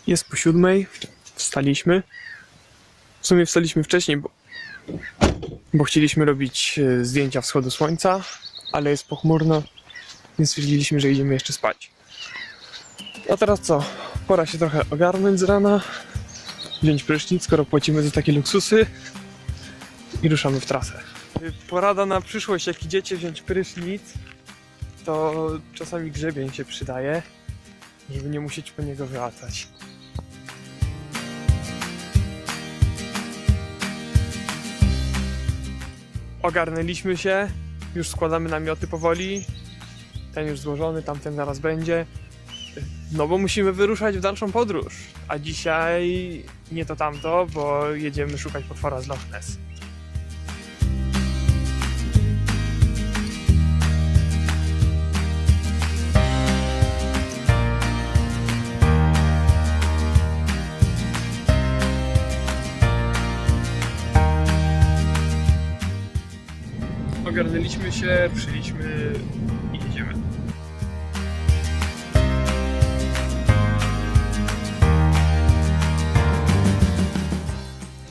Jest po 7:00, wstaliśmy. W sumie wstaliśmy wcześniej, bo chcieliśmy robić zdjęcia wschodu słońca, ale jest pochmurno, więc stwierdziliśmy, że idziemy jeszcze spać. A teraz co? Pora się trochę ogarnąć z rana, wziąć prysznic, skoro płacimy za takie luksusy i ruszamy w trasę. Porada na przyszłość, jak idziecie wziąć prysznic, to czasami grzebień się przydaje, żeby nie musieć po niego wracać. Ogarnęliśmy się, już składamy namioty powoli. Ten już złożony, tamten zaraz będzie. No bo musimy wyruszać w dalszą podróż. A dzisiaj nie to tamto, bo jedziemy szukać potwora z Loch Ness. Ogarnęliśmy się, ruszyliśmy i jedziemy.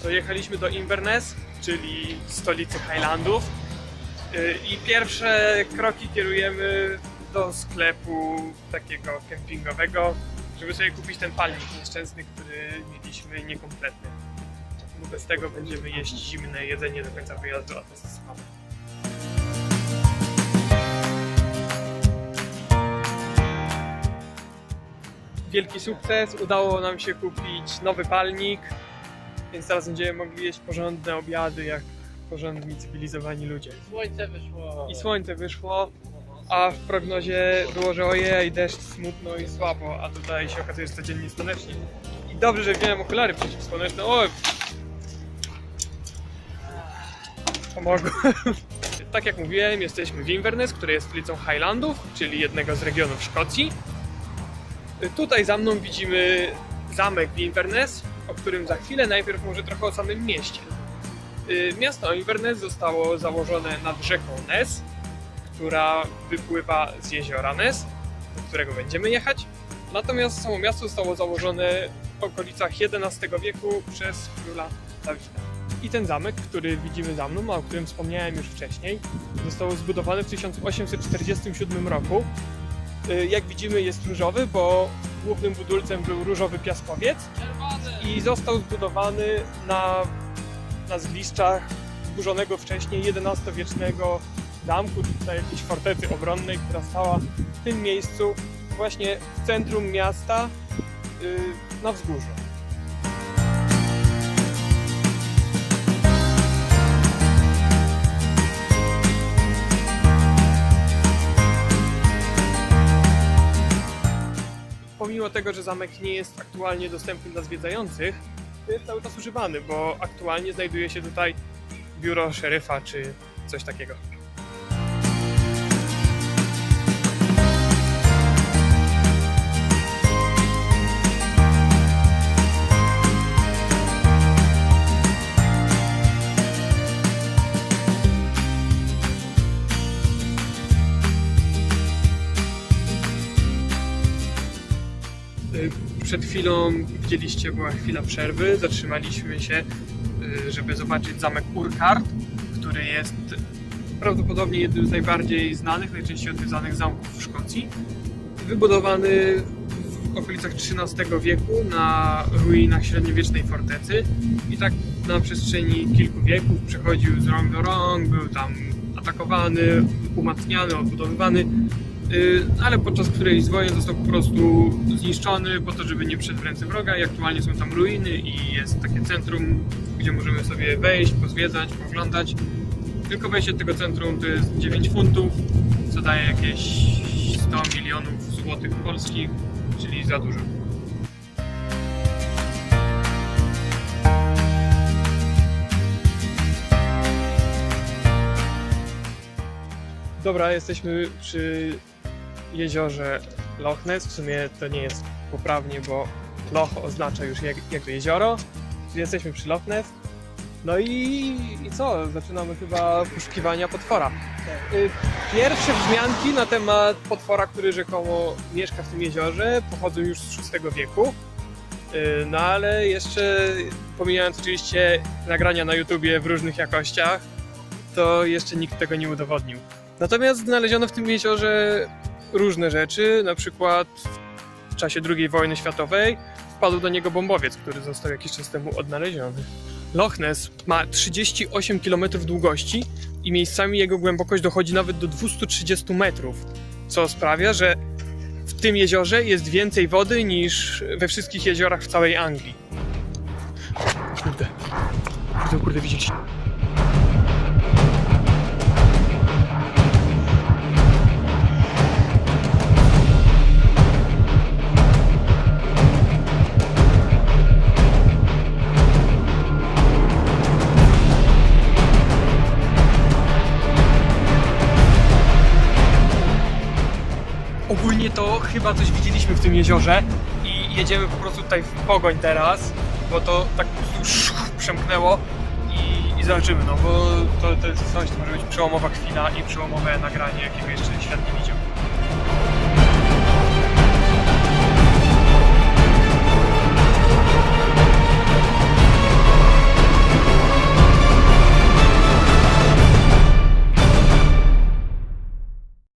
Dojechaliśmy do Inverness, czyli stolicy Highlandów, i pierwsze kroki kierujemy do sklepu takiego kempingowego, żeby sobie kupić ten palnik nieszczęsny, który mieliśmy niekompletny. Bo bez tego będziemy jeść zimne jedzenie do końca wyjazdu, a to jest słabe. Wielki sukces, udało nam się kupić nowy palnik, więc teraz będziemy mogli jeść porządne obiady jak porządni, cywilizowani ludzie. Słońce wyszło. I słońce wyszło, a w prognozie było, że ojej, deszcz, smutno i słabo, a tutaj się okazuje, że codziennie słonecznie. I dobrze, że wziąłem okulary przeciwsłoneczne. O! Pomogło. Tak jak mówiłem, jesteśmy w Inverness, który jest stolicą Highlandów, czyli jednego z regionów Szkocji. Tutaj za mną widzimy zamek w Inverness, o którym za chwilę. Najpierw może trochę o samym mieście. Miasto Inverness zostało założone nad rzeką Ness, która wypływa z jeziora Ness, do którego będziemy jechać. Natomiast samo miasto zostało założone w okolicach XI wieku przez króla Dawida. I ten zamek, który widzimy za mną, a o którym wspomniałem już wcześniej, został zbudowany w 1847 roku. Jak widzimy, jest różowy, bo głównym budulcem był różowy piaskowiec i został zbudowany na zgliszczach zburzonego wcześniej XI-wiecznego zamku, czy tutaj jakiejś fortecy obronnej, która stała w tym miejscu, właśnie w centrum miasta, na wzgórzu. Pomimo tego, że zamek nie jest aktualnie dostępny dla zwiedzających, to jest cały czas używany, bo aktualnie znajduje się tutaj biuro szeryfa czy coś takiego. Przed chwilą widzieliście, była chwila przerwy, zatrzymaliśmy się, żeby zobaczyć zamek Urquhart, który jest prawdopodobnie jednym z najbardziej znanych, najczęściej odwiedzanych zamków w Szkocji. Wybudowany w okolicach XIII wieku na ruinach średniowiecznej fortecy i tak na przestrzeni kilku wieków przechodził z rąk do rąk, był tam atakowany, umacniany, odbudowywany. Ale podczas którejś z wojen został po prostu zniszczony po to, żeby nie wszedł w ręce wroga i aktualnie są tam ruiny i jest takie centrum, gdzie możemy sobie wejść, pozwiedzać, pooglądać. Tylko wejście do tego centrum to jest 9 funtów, co daje jakieś 100 milionów złotych polskich, czyli za dużo. Dobra, jesteśmy przy jeziorze Loch Ness. W sumie to nie jest poprawnie, bo Loch oznacza już jakby jezioro. Czyli jesteśmy przy Loch Ness. No i co? Zaczynamy chyba poszukiwania potwora. Pierwsze wzmianki na temat potwora, który rzekomo mieszka w tym jeziorze, pochodzą już z VI wieku. No ale jeszcze pomijając oczywiście nagrania na YouTubie w różnych jakościach, to jeszcze nikt tego nie udowodnił. Natomiast znaleziono w tym jeziorze różne rzeczy, na przykład w czasie II wojny światowej wpadł do niego bombowiec, który został jakiś czas temu odnaleziony. Loch Ness ma 38 km długości i miejscami jego głębokość dochodzi nawet do 230 metrów, co sprawia, że w tym jeziorze jest więcej wody niż we wszystkich jeziorach w całej Anglii. Kurde, widzicie? Ogólnie to chyba coś widzieliśmy w tym jeziorze i jedziemy po prostu tutaj w pogoń teraz, bo to tak po prostu przemknęło i zobaczymy, no bo to jest coś, to może być przełomowa chwila i przełomowe nagranie, jakiego jeszcze świat nie widział.